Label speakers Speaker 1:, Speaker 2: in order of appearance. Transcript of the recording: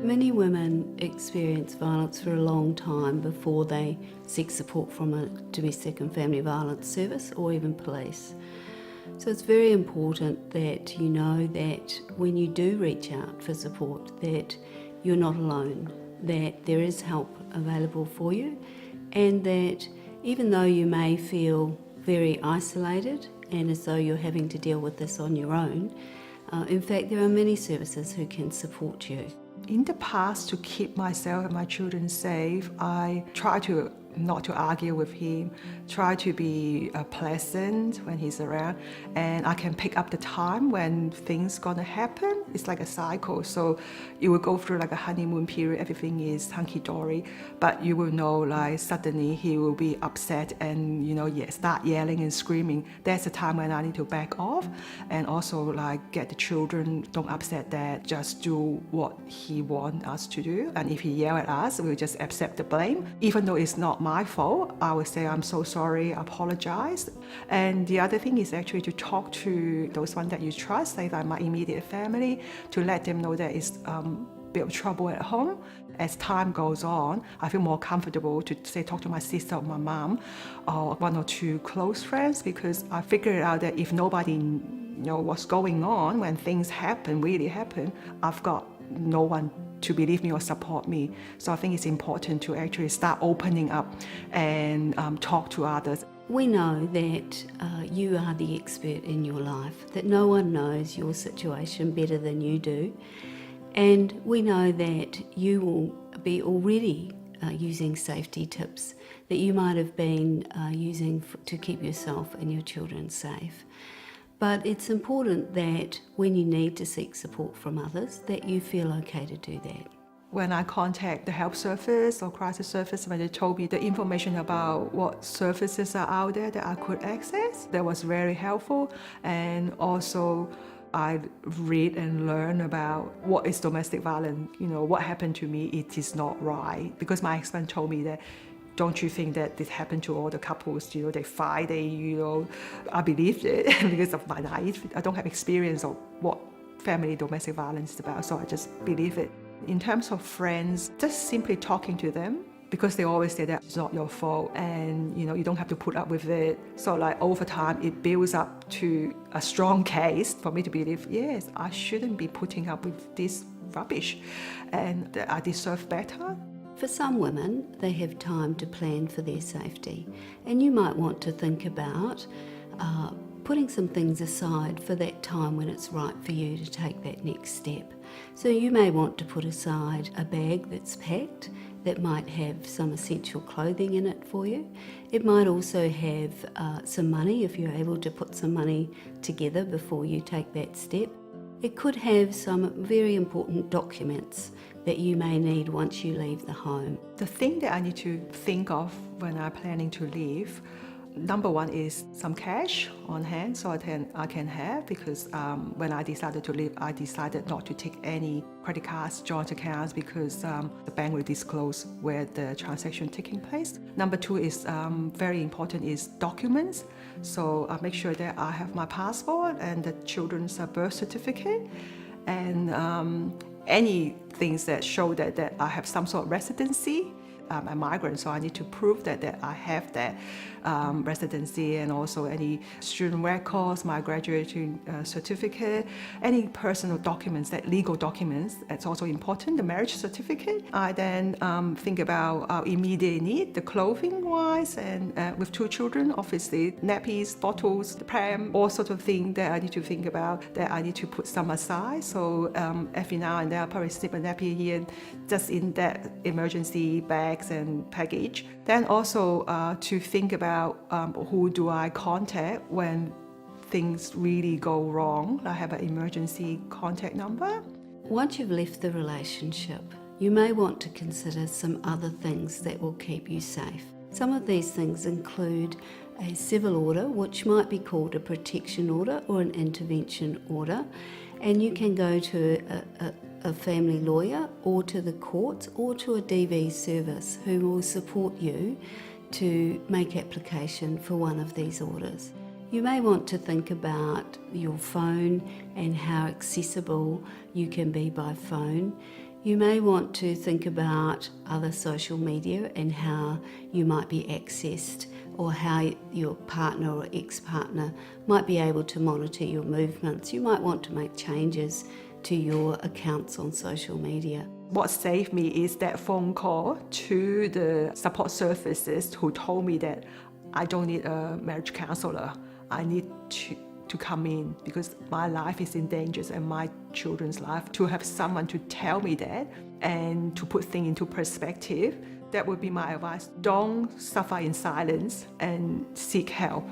Speaker 1: Many women experience violence for a long time before they seek support from a domestic and family violence service or even police. So it's very important that you know that when you do reach out for support that you're not alone, that there is help available for you, and that even though you may feel very isolated and as though you're having to deal with this on your own, in fact there are many services who can support you.
Speaker 2: In the past, to keep myself and my children safe, I try to not to argue with him, try to be pleasant when he's around, and I can pick up the time when things gonna happen. It's like a cycle, so you will go through like a honeymoon period, everything is hunky-dory, but you will know like suddenly he will be upset and start yelling and screaming. That's the time when I need to back off, and also like get the children, don't upset dad, just do what he wants us to do, and if he yell at us, we'll just accept the blame. Even though it's not my fault, I will say I'm so sorry, apologize. And the other thing is actually to talk to those ones that you trust, like my immediate family, to let them know that it's a bit of trouble at home. As time goes on, I feel more comfortable to say talk to my sister or my mom or one or two close friends, because I figured out that if nobody know what's going on when things really happen, I've got no one to believe me or support me. So I think it's important to actually start opening up and talk to others.
Speaker 1: We know that you are the expert in your life, that no one knows your situation better than you do, and we know that you will be already using safety tips that you might have been using to keep yourself and your children safe. But it's important that when you need to seek support from others, that you feel okay to do that.
Speaker 2: When I contact the help service or crisis service, when they told me the information about what services are out there that I could access, that was very helpful. And also I read and learn about what is domestic violence, what happened to me, it is not right. Because my husband told me that, don't you think that this happened to all the couples, they fight, I believed it because of my naive. I don't have experience of what family domestic violence is about, so I just believe it. In terms of friends, just simply talking to them, because they always say that it's not your fault and you don't have to put up with it. So like over time, it builds up to a strong case for me to believe, yes, I shouldn't be putting up with this rubbish and that I deserve better.
Speaker 1: For some women, they have time to plan for their safety, and you might want to think about putting some things aside for that time when it's right for you to take that next step. So you may want to put aside a bag that's packed that might have some essential clothing in it for you. It might also have some money if you're able to put some money together before you take that step. It could have some very important documents that you may need once you leave the home.
Speaker 2: The thing that I need to think of when I'm planning to leave, number one is some cash on hand so I can have, because when I decided to leave, I decided not to take any credit cards, joint accounts, because the bank will disclose where the transaction taking place. Number two is very important is documents. So I make sure that I have my passport and the children's birth certificate and any things that show that I have some sort of residency. I'm a migrant, so I need to prove that I have that residency, and also any student records, my graduating certificate, any personal documents, that legal documents, that's also important, the marriage certificate. I then think about our immediate need, the clothing-wise, and with two children, obviously, nappies, bottles, the pram, all sorts of things that I need to think about, that I need to put some aside. So every now and then I'll probably slip a nappy here, just in that emergency bag and package. Then also to think about who do I contact when things really go wrong. I have an emergency contact number.
Speaker 1: Once you've left the relationship, you may want to consider some other things that will keep you safe. Some of these things include a civil order, which might be called a protection order or an intervention order, and you can go to a family lawyer or to the courts or to a DV service who will support you to make application for one of these orders. You may want to think about your phone and how accessible you can be by phone. You may want to think about other social media and how you might be accessed, or how your partner or ex-partner might be able to monitor your movements. You might want to make changes to your accounts on social media.
Speaker 2: What saved me is that phone call to the support services who told me that I don't need a marriage counselor. I need to come in because my life is in danger and my children's life. To have someone to tell me that and to put things into perspective, that would be my advice. Don't suffer in silence and seek help.